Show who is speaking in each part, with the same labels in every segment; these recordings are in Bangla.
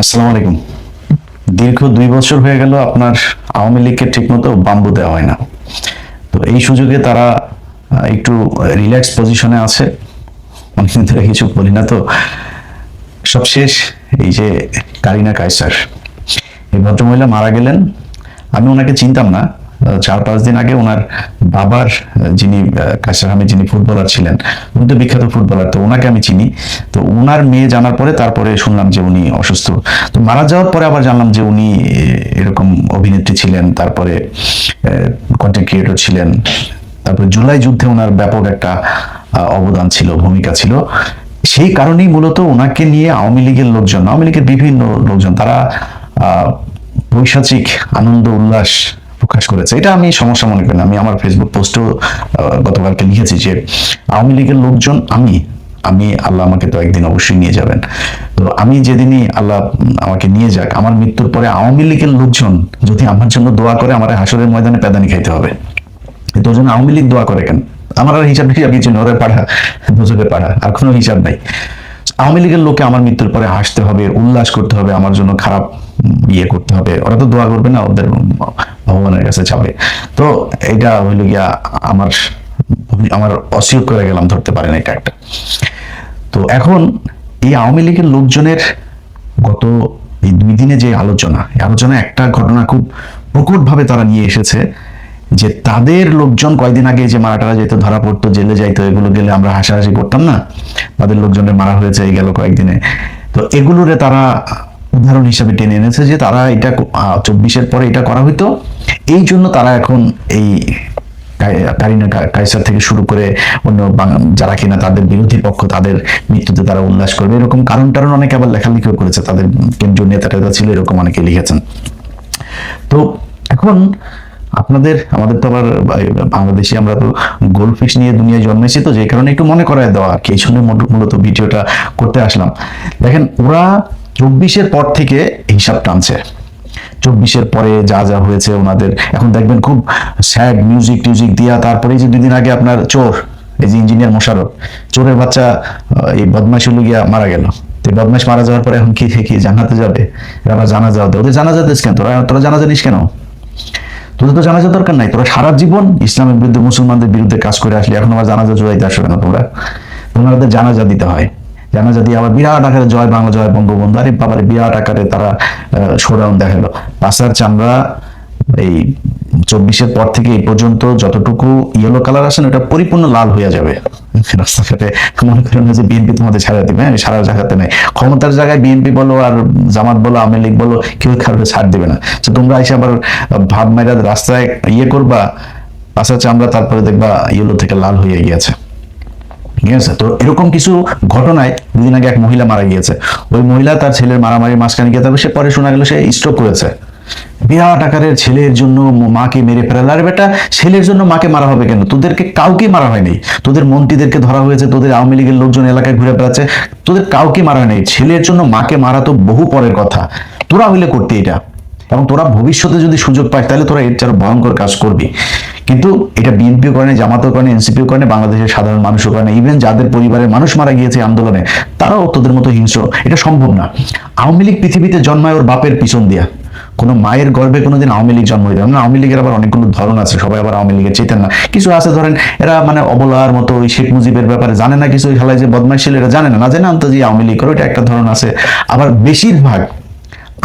Speaker 1: আসসালামু আলাইকুম। দীর্ঘ 2 বছর হয়ে গেল আপনার আওয়ামী লীগকে ঠিকমতো বাম্বু দেওয়া হয় না। তো এই সুযোগে তারা একটু রিল্যাক্স পজিশনে আছে। অনেকদিন ধরে কিছু বলি না, তো সবশেষ এই যে কারিনা কায়সার, এই ভদ্রমহিলা মারা গেলেন। আমি ওনাকে চিনতাম না। 4-5 দিন আগে ওনার বাবার, যিনি কায়সার আহমেদ, যিনি ফুটবলার ছিলেন, উনি তো বিখ্যাত ফুটবলার, তো ওনাকে আমি চিনি। তো ওনার মেয়ে জানার পরে তারপরে শুনলাম যে উনি অসুস্থ। তো মারা যাওয়ার পরে আবার জানলাম যে উনি এরকম অভিনেত্রী ছিলেন, তারপরে কন্টেন্ট ক্রিয়েটর ছিলেন। তারপরে জুলাই যুদ্ধে ওনার ব্যাপক একটা অবদান ছিল, ভূমিকা ছিল। সেই কারণেই মূলত ওনাকে নিয়ে আওয়ামী লীগের লোকজন, আওয়ামী লীগের বিভিন্ন লোকজন, তারা পৈশাচিক আনন্দ উল্লাস প্রকাশ করেছে। এটা আমি সমস্যা মনে করি না। আমি আমার ফেসবুক পোস্টেও গতকালকে লিখেছি যে আওয়ামী লীগের লোকজন, আমি আমি আল্লাহ আমাকে তো একদিন অবশ্যই নিয়ে যাবেন। তো আমি যেদিনই আল্লাহ আমাকে নিয়ে যাক, আমার মৃত্যুর পরে আওয়ামী লীগের লোকজন যদি আমার জন্য দোয়া করে, আমার হাসরের ময়দানে পেদানি খাইতে হবে। তোর জন্য আওয়ামী লীগ দোয়া করে কেন? আমার আর হিসাব কিছু নেই, ওরা পাড়া দুজনের পাড়া, আর কোনো হিসাব নাই। আওয়ামী লীগের লোকে আমার মৃত্যুর পরে হাসতে হবে, উল্লাস করতে হবে, আমার জন্য খারাপ করতে হবে? ওরা তো দোয়া করবে না, ওদের ভগবানের কাছে যাবে। তো এটা হইল গিয়া আমার আমার অসিয়ত করে গেলাম, ধরতে পারেন এটা একটা। তো এখন এই আওয়ামী লীগের লোকজনের গত এই 2 দিনে যে আলোচনা একটা ঘটনা খুব প্রকট ভাবে তারা নিয়ে এসেছে, যে তাদের লোকজন কয়েকদিন আগে যে মারাটারা যেত, ধরা পড়তো, জেলে যাইতো, এগুলো গেলে আমরা হাসাহাসি করতাম না, তাদের লোকজনের মারা হয়েছে এই গেল কয়েকদিনে। তো এগুলোরে তারা উদাহরণ হিসাবে টেনে এনেছে যে তারা এটা 24-এর পরে এটা করা হইতো, এই জন্য তারা এখন এই কারিনা কায়সার থেকে শুরু করে অন্য যারা কিনা তাদের বিরোধী পক্ষ, তাদের মৃত্যুতে তারা উল্লাস করবে, এরকম কারণ অনেকে আবার লেখালেখিও করেছে, তাদের কেন্দ্রীয় নেতা ছিল, এরকম অনেকে লিখেছেন। তো এখন আমাদের তো আবার বাংলাদেশে আমরা তো গোল্ডফিশ নিয়ে দুনিয়ায় জন্মেছি, তো যে কারণে একটু মনে করায় দেওয়া আর কি, এই জন্য মূলত ভিডিওটা করতে আসলাম। দেখেন, ওরা 24-এর পর থেকে হিসাব টানছে। 24-এর পরে যা যা হয়েছে ওনাদের, এখন দেখবেন খুব স্যাড মিউজিক দিয়া, তারপরে যে 2 দিন আগে আপনার চোর, এই যে ইঞ্জিনিয়ার মোশাররফ, চোরের বাচ্চা, এই বদমাশ হলো গিয়া মারা গেল। তো বদমাশ মারা যাওয়ার পরে এখন কি জান্নাতে যাবে? আবার জানাজা হতে, ওদের জানাজা দিস কেন? তোরা জানাজা নিস কেন? তোদের তো জানাজা দরকার নাই। তোরা সারা জীবন ইসলামের বিরুদ্ধে, মুসলমানদের বিরুদ্ধে কাজ করে আসলে, এখন আবার জানাজা জোড়াইতে আসবে না? তোমাদের জানাজা দিতে হয়। জানাজা দিয়ে আবার বিরাট আকারে জয় বাংলা, জয় বঙ্গবন্ধু, আরে বাবারে বিরাট আকারে তারা শোডাউন দেখালো। পাশার চামড়া এই 24-এর পর থেকে এই পর্যন্ত যতটুকু ইয়েলো কালার আসেন, ওটা পরিপূর্ণ লাল হয়ে যাবে রাস্তাঘাটে। মনে করেন যে বিএনপি তোমাদের ছাড়া দিবে, হ্যাঁ, সারা জায়গাতে নাই। ক্ষমতার জায়গায় বিএনপি বলো আর জামাত বলো, আওয়ামী লীগ বলো, কেউ কারোর ছাড় দিবে না। তো তোমরা এসে আবার ভাব মেরা রাস্তায় করবা, পাশার চামড়া, তারপরে দেখবা ইয়েলো থেকে লাল হয়ে গিয়েছে। ঠিক আছে? তো এরকম কিছু ঘটনায় 2 দিন আগে এক মহিলা মারা গিয়েছে। ওই মহিলা তার ছেলের মারামারি মাঝখানে গিয়ে, তারপর সে পরে শোনা গেল সে স্ট্রোক করেছে। বিরাট আকারের ছেলের জন্য মাকে মেরে ফেলাল। আরে বেটা, ছেলের জন্য মাকে মারা হবে কেন? তোদেরকে কাউকে মারা হয়নি। তোদের মন্ত্রীদেরকে ধরা হয়েছে, তোদের আওয়ামী লীগের লোকজন এলাকায় ঘুরে বেড়াচ্ছে, তোদের কাউকে মারা হয়নি। ছেলের জন্য মাকে মারা তো বহু পরের কথা। তোরা হইলে করতে এটা, এবং তোরা ভবিষ্যতে যদি সুযোগ পাস তাহলে তোরা এর চেয়ে ভয়ঙ্কর কাজ করবি। কিন্তু এটা বিএনপিও করে না, জামাতও করে না, এনসিপিও করে না, বাংলাদেশের সাধারণ মানুষও করে না। ইভেন যাদের পরিবারের মানুষ মারা গিয়েছে আন্দোলনে, তারাও তোদের মতো হিংস্র। এটা সম্ভব না। আওয়ামী লীগ পৃথিবীতে জন্মায় ওর বাপের পিছন দিয়া। কোনো মায়ের গর্ভে কোনোদিন আওয়ামী লীগ জন্ম দিতে হবে না। আওয়ামী লীগের আবার অনেকগুলো ধরন আছে, সবাই আবার আওয়ামী লীগের চেতেন না। কিছু আছে ধরেন এরা মানে অবলার মতো, ওই শেখ মুজিবের ব্যাপারে জানে না কিছু, খেলায় যে বদমাইশ ছিল এটা জানে না, না জানে আনতো যে আওয়ামী লীগ করে, এটা একটা ধরন আছে। আবার বেশিরভাগ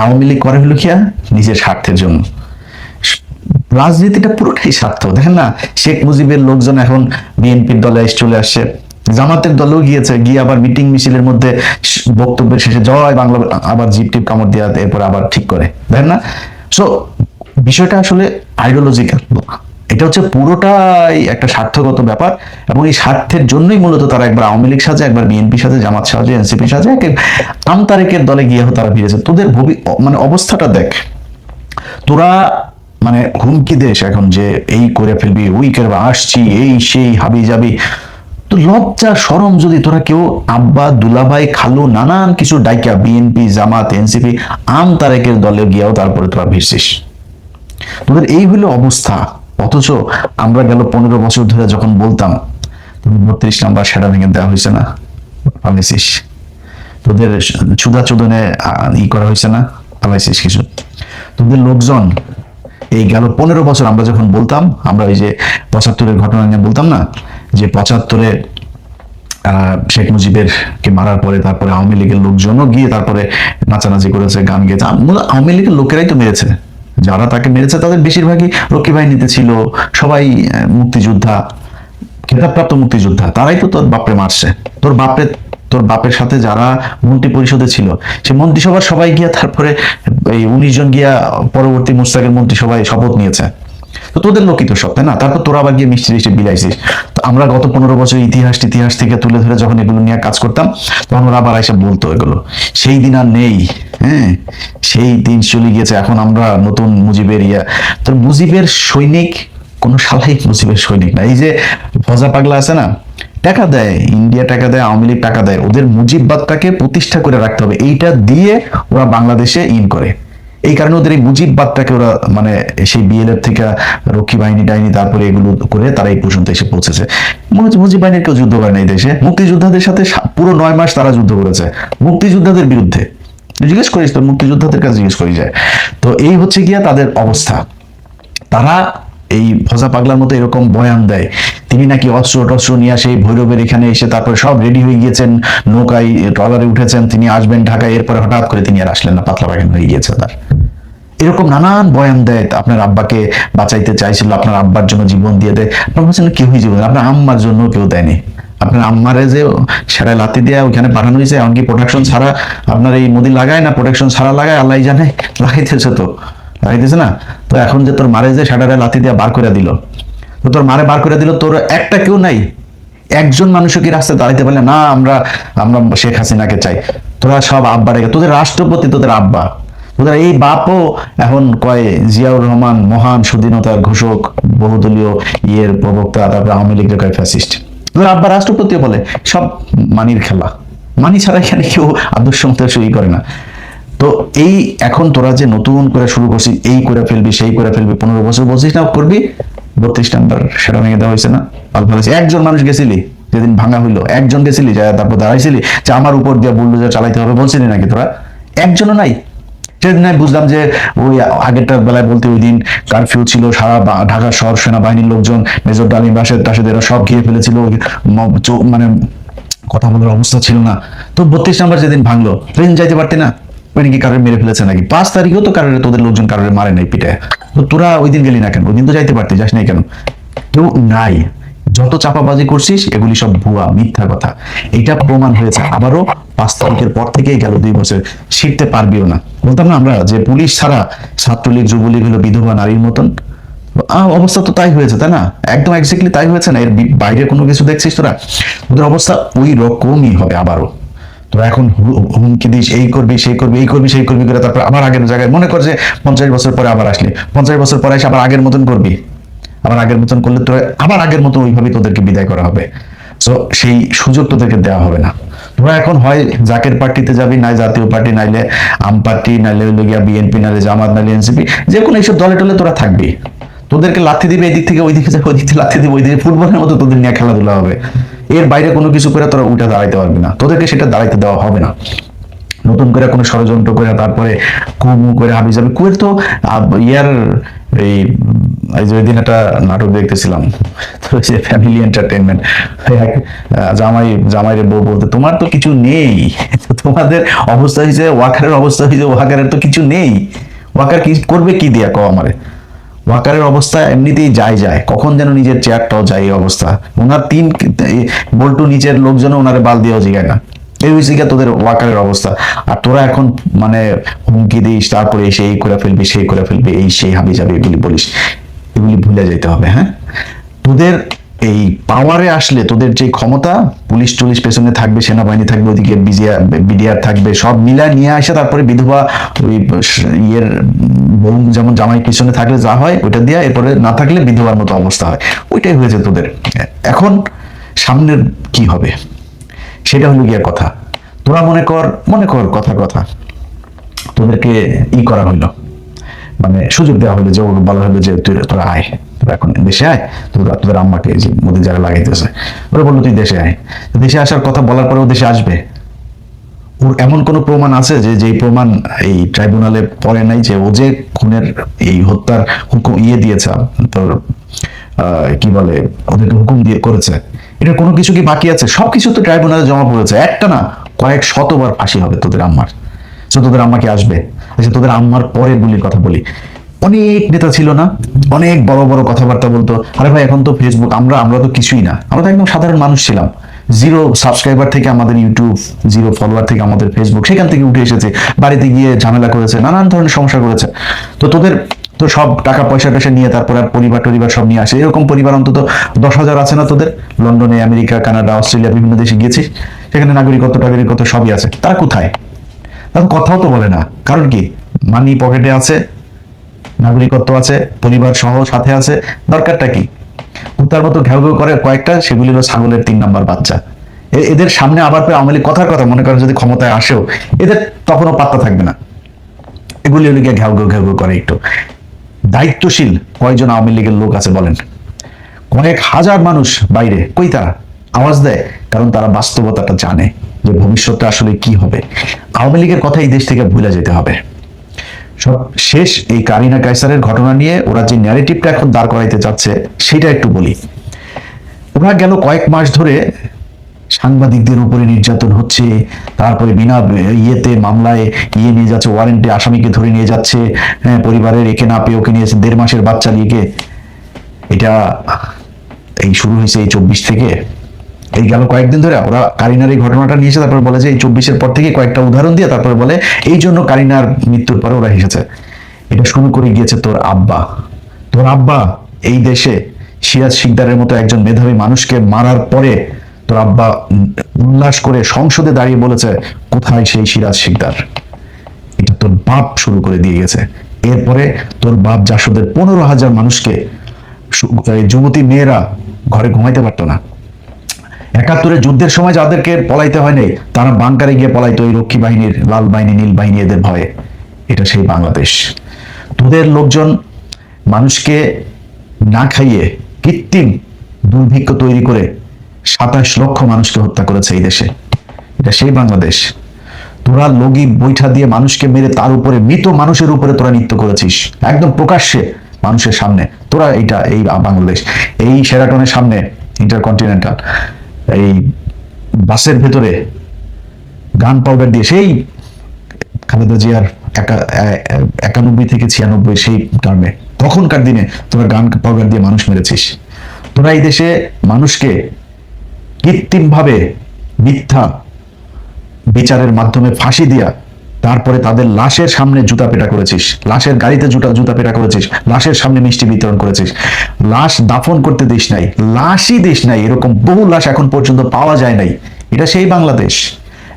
Speaker 1: আওয়ামী লীগ করে হলো কিয়া নিজের স্বার্থের জন্য। রাজনীতিটা পুরোটাই স্বার্থ। দেখেন না, শেখ মুজিবের লোকজন এখন বিএনপির দলে চলে আসছে, জামাতের দলেও গিয়েছে, গিয়ে আবার মিটিং মিছিলের মধ্যে বক্তব্যের শেষে জয় বাংলা আবার জিপ টিপ কামড় দিয়ে এরপর আবার ঠিক করে। দেখেন না? সো বিষয়টা আসলে আইডিওলজিক্যাল। এটা হচ্ছে পুরোটাই একটা স্বার্থগত ব্যাপার, এবং এই স্বার্থের জন্যই মূলত তারা একবার আওয়ামী লীগ সাজে, একবার বিএনপি সাজে, জামাত সাজে, এনসিপি সাজে, আমতারেকের দলে গিয়ে তারা ফিরেছে। তোদের মানে অবস্থাটা দেখ। তোরা মানে হুমকি দেশ এখন যে এই করে ফেলবি, ওই করবা, আসছি, এই সেই, হাবি যাবি। তো লজ্জা শরম যদি তোরা কেউ আব্বা, দুলাভাই, খালু, নানান কিছু ডাইকা বিএনপি, জামাত, এনসিপি, আমতারেকের দলে গিয়েও তারপরে তোরা ভিড়ছিস। তোদের এই হলো অবস্থা। অথচ আমরা গেল 15 বছর ধরে যখন বলতাম, 32 নাম্বার সেটা ভেঙে দেওয়া হয়েছে না, পালিয়েছিস। তোদের চুদা চুদনে ই করা হয়েছে না, পালাইছিস কিছু। তোদের লোকজন এই গেল 15 বছর আমরা যখন বলতাম, আমরা ওই যে 75-এর ঘটনা নিয়ে বলতাম না, যে 75-এ শেখ মুজিবের কে মারার পরে তারপরে আওয়ামী লীগের লোকজনও গিয়ে তারপরে নাচানাচি করেছে, গান গেয়েছে। আওয়ামী লীগের লোকেরাই তো মেরেছে, যারা তাকে মেরেছে তাদের বেশিরভাগই রক্ষী বাহিনীতে ছিল, সবাই মুক্তিযোদ্ধা, খেতাবপ্রাপ্ত মুক্তিযোদ্ধা, তারাই তো তোর বাপরে মারছে। তোর বাপের সাথে যারা মন্ত্রী পরিষদে ছিল, সে মন্ত্রিসভার সবাই গিয়া তারপরে এই 19 জন গিয়া পরবর্তী মুস্তাকের মন্ত্রিসভায় শপথ নিয়েছে। তো তোদের লোকই তো সব, তাই না? তারপর তোরা আবার গিয়ে মিষ্টি মিষ্টি বিলাইছিস। তো আমরা গত 15 বছর ইতিহাস থেকে তুলে ধরে যখন এগুলো নিয়ে কাজ করতাম, তখন ওরা আবার এসে বলতো এগুলো। সেই দিন আর নেই, হ্যাঁ, সেই দিন চলে গিয়েছে। এখন আমরা নতুন মুজিবের তোর মুজিবের সৈনিক কোনো শালাই মুজিবের সৈনিক না। এই যে ফজা পাগলা আছে না, টাকা দেয়, ইন্ডিয়া টাকা দেয়, আওয়ামী লীগ টাকা দেয়, ওদের মুজিববাদটাকে প্রতিষ্ঠা করে রাখতে হবে, এইটা দিয়ে ওরা বাংলাদেশে করে। এই কারণে ওদের এই মুজিববাদটাকে ওরা মানে সেই বিএলএফ থেকে রক্ষী বাহিনী টাহিনী তারপরে এগুলো করে তারা এই পর্যন্ত এসে পৌঁছেছে। মনে হচ্ছে মুজিব বাহিনীর কেউ যুদ্ধ করে না এই দেশে। মুক্তিযোদ্ধাদের সাথে পুরো 9 মাস তারা যুদ্ধ করেছে মুক্তিযোদ্ধাদের বিরুদ্ধে। জিজ্ঞেস করিস তো, মুক্তিযোদ্ধাদের কাছে জিজ্ঞেস করি যায়। তো এই হচ্ছে গিয়া তাদের অবস্থা। তারা এই ফজা পাগলার মতো এরকম বয়ান দেয়, তিনি নাকি অস্ত্র টস্ত্র নিয়ে আসে ভৈরবের এখানে এসে তারপরে সব রেডি হয়ে গিয়েছেন, নৌকায় ট্রলারে উঠেছেন, তিনি আসবেন ঢাকায়, এরপরে হঠাৎ করে তিনি আর আসলেন না, পাতলা পায়খানা হয়ে গিয়েছে তার। এরকম নানান বয়ান দেয়। আপনার আব্বাকে বাঁচাইতে চাইছিল, আপনার আব্বার জন্য জীবন দিয়ে দেয়। আপনার বলছেন কেউই জীবন, আপনার আম্মার জন্য কেউ দেয়নি। আপনার আম্মারে যে সেরাই লাতি দেয়া ওইখানে পাঠানো হয়েছে, এমনকি প্রোটেকশন ছাড়া আপনার এই মোদি লাগায় না, প্রোটেকশন ছাড়া লাগায়, আল্লাহ জানে, লাগাইতেছে তো, লাগাইতেছে না। তো এখন যে তোর মারে যে সেটারে লাতি দিয়া বার করে দিল, তো তোর মারে বার করে দিল, তোর একটা কেউ নাই, একজন মানুষও কি রাস্তায় দাঁড়াইতে পারলে না আমরা শেখ হাসিনাকে চাই। তোরা সব আব্বারে, তোদের রাষ্ট্রপতি তোদের আব্বা, তোদের এই বাপও এখন কয় জিয়াউর রহমান মহান স্বাধীনতার ঘোষক, বহুদলীয় প্রবক্তা, তারপরে আওয়ামী লীগের কয় ফ্যাসিস্ট। তোদের আব্বা রাষ্ট্রপতিও বলে। সব মানির খেলা, মানি ছাড়া এখানে কেউ আদর্শ মতো সই করে না। তো এই এখন তোরা যে নতুন করে শুরু করছিস, এই করে ফেলবি সেই করে ফেলবি, 15 বছর বলছিস না করবি, 32 নাম্বার সেটা ভেঙে দেওয়া হয়েছে না। একজন মানুষ গেছিলি যেদিন ভাঙা হইলো, একজন গেছিলি যা তারপর দাঁড়াইছিলি যে আমার উপর দিয়ে বুলডোজার চালাইতে হবে, বলছিলি নাকি তোরা? একজনও নাই। সেদিন আমি বুঝলাম যে ওই আগেরটার বেলায় বলতে ওই দিন কারফিউ ছিল, সারা ঢাকা শহর সেনাবাহিনীর লোকজন, মেজর ডালিম রাশেদ সব ঘিরে ফেলেছিল, মানে কথা বলার অবস্থা ছিল না। তো 32 নাম্বার যেদিন ভাঙলো, ট্রেন যাইতে পারতি না? ওই নাকি কারোর মেরে ফেলেছে নাকি? 5 তারিখেও তো কারোর, তোদের লোকজন কারোর মারে নাই পিঠে। তো তোরা ওই দিন গেলি না কেন? ওই দিন তো যাইতে পারতি, যাস নাই কেন? কেউ নাই। যত চাপাবাজি করছিস এগুলি সব ভুয়া, মিথ্যা কথা। এটা প্রমাণ হয়েছে। আবারও 5 তারিখের পর থেকেই গেল 2 বছর, শিখতে পারবিও না। বলতাম না আমরা যে পুলিশ ছাড়া ছাত্রলীগ যুবলীগ হলো বিধবা নারীর মতন, অবস্থা তো তাই হয়েছে, তাই না? একদম এক্স্যাক্টলি তাই হয়েছে না? এর বাইরে কোনো কিছু দেখছিস তোরা? ওদের অবস্থা ওই রকমই হবে আবারও। তোরা এখন হুমকি দিস, এই করবি সেই করবি, এই করবি সেই করবি করে তারপর আবার আগের জায়গায়, মনে কর যে 50 বছর পরে আবার আসলি, 50 বছর পরে এসে আবার আগের মতন করবি। আবার আগের মতন করলে তোরা আবার আগের মতন ওইভাবেই তোদেরকে বিদায় করা হবে। সো সেই সুযোগ তোদেরকে দেওয়া হবে না। তোরা এখন হয় জাকের পার্টিতে যাবি, নাই জাতীয় পার্টি, নাইলে আম পার্টি, নাইলে গিয়া বিএনপি, নাইলে জামাত, নাইলে এনসিপি, যে কোনো এইসব দলে টলে তোরা থাকবি। তোদেরকে লাথি দিবে এদিক থেকে ওই দিকে যাবে, ওই দিক থেকে লাথি দিবে ওই দিকে, ফুটবলের মতো তোদের নিয়ে খেলাধুলা হবে। এর বাইরে কোনো কিছু করে তোরা উঠে দাঁড়াইতে পারবি না, তোদেরকে সেটা দাঁড়াইতে দেওয়া হবে না। নতুন করে কোনো ষড়যন্ত্র করে তারপরে কুমু করে হাবি যাবে। কুয়ের তো এই যে ওই দিন একটা নাটক দেখতেছিলাম, তো সে ফ্যামিলি এন্টারটেনমেন্ট, জামাইয়ের বউ বলতে তোমার তো কিছু নেই, তোমাদের অবস্থা হয়েছে ওয়াকারের অবস্থা হয়েছে, ওয়াকারের তো কিছু নেই, ওয়াকার কি করবে কি দিয়া কও আমারে? ওয়াকারের অবস্থা এমনিতেই যায়, কখন যেন নিজের চেয়ারটাও যায় এই অবস্থা। ওনার 3 বল্টু নিচের লোকজনও ওনারে বাল দিয়েও জিগায় না। এই হয়েছে তোদের ওয়াকারের অবস্থা। আর তোরা এখন মানে হুমকি দিস, তারপরে এসে এই করে ফেলবি সেই করে ফেলবি, এই সেই হাবি যাবি এগুলি বলিস, এগুলি ভুলে যেতে হবে। হ্যাঁ, তোদের এই পাওয়ারে আসলে তোদের যে ক্ষমতা, পুলিশ টুলিশ পেছনে থাকবে, সেনাবাহিনী থাকবে, ওদিকে বিডিআর থাকবে, সব মিলা নিয়ে আসে তারপরে বিধবা ওই বউ যেমন জামাই পিছনে থাকলে যা হয় ওইটা দিয়া, এরপরে না থাকলে বিধবার মতো অবস্থা হয়। ওইটাই হয়েছে তোদের। এখন সামনের কি হবে সেটা হলো গিয়া কথা। তোরা মনে কর কথা তোদেরকে করা হইলো, মানে সুযোগ দেওয়া হলো, যে বলা হলো যে তোরা আয়, তোরা এখন দেশে আয়, তোদের আম্মাকে যে মোদি যারা লাগাইতেছে ওরা বললো তুই দেশে আয়। দেশে আসার কথা বলার পরেও দেশে আসবে, ওর এমন কোনো প্রমাণ আছে যে যেই প্রমাণ এই ট্রাইব্যুনালে পড়ে নাই, যে ও যে খুনের এই হত্যার হুকুম দিয়েছে, তোর কি বলে ওদেরকে হুকুম দিয়ে করেছে, এটা কোনো কিছু কি বাকি আছে? সবকিছু তো ট্রাইব্যুনালে জমা পড়েছে, একটা না কয়েক শতবার ফাঁসি হবে তোদের আম্মার। তো তোদের আম্মাকে আসবে। আচ্ছা, তোদের আম্মার পরের গুলির কথা বলি। অনেক নেতা ছিল না, অনেক বড় বড় কথাবার্তা বলতো। আরে ভাই, এখন তো ফেসবুক, আমরা তো কিছুই না, আমরা তো একদম সাধারণ মানুষ ছিলাম। 0 সাবস্ক্রাইবার থেকে আমাদের ইউটিউব, 0 ফলোয়ার থেকে আমাদের ফেসবুক, সেখান থেকে উঠে এসেছে, বাড়িতে গিয়ে ঝামেলা করেছে, নানান ধরনের সমস্যা করেছে। তো তোদের তো সব টাকা পয়সা টয়সা নিয়ে তারপরে পরিবার সব নিয়ে আসে। এরকম পরিবার অন্তত 10,000 আছে না তোদের? লন্ডনে, আমেরিকা, কানাডা, অস্ট্রেলিয়া, বিভিন্ন দেশে গিয়েছিস, সেখানে নাগরিকত্ব সবই আছে। তারা কোথায়? তারা কথাও তো বলে না। কারণ কি? মানি পকেটে আছে, নাগরিকত্ব আছে, পরিবার সহ সাথে আছে, দরকারটা কি? কুত্তার মতো ঘেউ ঘেউ করে কয়েকটা, সেগুলি হলো ছাগলের 3 নাম্বার বাচ্চা। এদের সামনে আবার আওয়ামী লীগ কথার কথা মনে করেন যদি ক্ষমতায় আসেও, এদের তখনও পাত্তা থাকবে না। এগুলি হলো গিয়ে ঘেউ ঘেউ করে। একটু দায়িত্বশীল কয়জন আওয়ামী লীগের লোক আছে বলেন? কয়েক হাজার মানুষ বাইরে, কই তারা? আওয়াজ দেয়, কারণ তারা বাস্তবতাটা জানে যে ভবিষ্যৎটা আসলে কি হবে। আওয়ামী লীগের কথা এই দেশ থেকে ভুলে যেতে হবে। সব শেষ এই কারিনা কায়সারের ঘটনা নিয়ে ওরা যে ন্যারেটিভটা এখন দাঁড় করাইতে চাচ্ছে সেটা একটু বলি। ওরা গেল কয়েক মাস ধরে সাংবাদিকদের উপরে নির্যাতন হচ্ছে, তারপরে বিনা মামলায় নিয়ে যাচ্ছে, ওয়ারেন্টে আসামিকে ধরে নিয়ে যাচ্ছে, হ্যাঁ, পরিবারের একে না পেয়ে ওকে নিয়েছে, 1.5 মাসের বাচ্চা নিয়ে। এটা এই শুরু হয়েছে এই 24 থেকে। এই গেল কয়েকদিন ধরে ওরা কারিনার এই ঘটনাটা নিয়েছে, তারপর বলে যে এই 24-এর পর থেকে কয়েকটা উদাহরণ দিয়ে তারপরে বলে এই জন্য কারিনার মৃত্যুর পরে ওরা হেসেছে। এটা শুরু করে গিয়েছে তোর আব্বা এই দেশে সিরাজ শিকদারের মতো একজন মেধাবী মানুষকে মারার পরে তোর আব্বা উল্লাস করে সংসদে দাঁড়িয়ে বলেছে, কোথায় সেই সিরাজ শিকদার? এটা তোর বাপ শুরু করে দিয়ে গেছে। এরপরে তোর বাপ জাসদের 15,000 মানুষকে, যুবতী মেয়েরা ঘরে ঘুমাইতে পারতো না। 71-এর যুদ্ধের সময় যাদেরকে পলাইতে হয়নি, তারা বাংকারে গিয়ে পলাইতো এই রক্ষী বাহিনীর, লাল বাহিনী, নীল বাহিনী এদের ভয়ে। এটা সেই বাংলাদেশ। তোদের লোকজন মানুষকে না খাইয়ে কৃত্রিম দুর্ভিক্ষ তৈরি করে 27 লক্ষ মানুষকে হত্যা করেছে এই দেশে। এটা সেই বাংলাদেশ। তোরা লগি বৈঠা দিয়ে মানুষকে মেরে তার উপরে, মৃত মানুষের উপরে তোরা নৃত্য করেছিস একদম প্রকাশ্যে মানুষের সামনে। তোরা এই বাংলাদেশ, এই শেরাটনের সামনে, ইন্টারকন্টিনেন্টাল, এই বাসের ভেতরে গান পাউডার দিয়ে, সেই খালেদা জিয়ার 91 থেকে 96 সেই টার্মে, তখনকার দিনে তোরা গান পাউডার দিয়ে মানুষ মেরেছিস। তোরা এই দেশে মানুষকে কৃত্রিম ভাবে মিথ্যা বিচারের মাধ্যমে ফাঁসি দিয়া তারপরে তাদের লাশের সামনে জুতা পেটা করেছিস, লাশের গাড়িতে জুতা পেটা করেছিস, লাশের সামনে মিষ্টি বিতরণ করেছিস, লাশ দাফন করতে দিস নাই, লাশই দিস নাই। এরকম বহু লাশ এখন পর্যন্ত পাওয়া যায় নাই। এটা সেই বাংলাদেশ।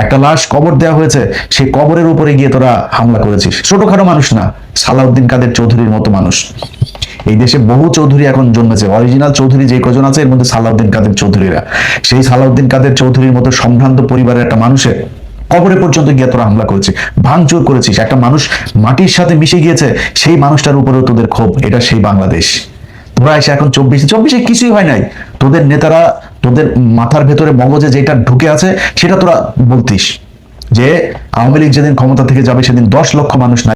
Speaker 1: একটা লাশ কবর দেওয়া হয়েছে, সেই কবরের উপরে গিয়ে তোরা হামলা করেছিস। ছোটখাটো মানুষ না, সালাউদ্দিন কাদের চৌধুরীর মতো মানুষ। এই দেশে বহু চৌধুরী এখন জন্মেছে, অরিজিনাল চৌধুরী যে কজন আছে এর মধ্যে সালাউদ্দিন কাদের চৌধুরীরা। সেই সালাউদ্দিন কাদের চৌধুরীর মতো সম্ভ্রান্ত পরিবারের একটা মানুষের কবরে পর্যন্ত গিয়ে তোরা হামলা করেছিস, ভাঙচুর করেছিস। একটা মানুষ মাটির সাথে মিশে গিয়েছে, সেই মানুষটার উপরেও তোদের ক্ষোভ। এটা সেই বাংলাদেশ। তোরা এসে এখন 24-এ কিছুই হয় নাই। তোদের নেতারা, তোদের মাথার ভেতরে মগজে যেটা ঢুকে আছে সেটা তোরা বলতিস যে আওয়ামী লীগ যেদিন ক্ষমতা থেকে যাবে সেদিন 10 লক্ষ মানুষ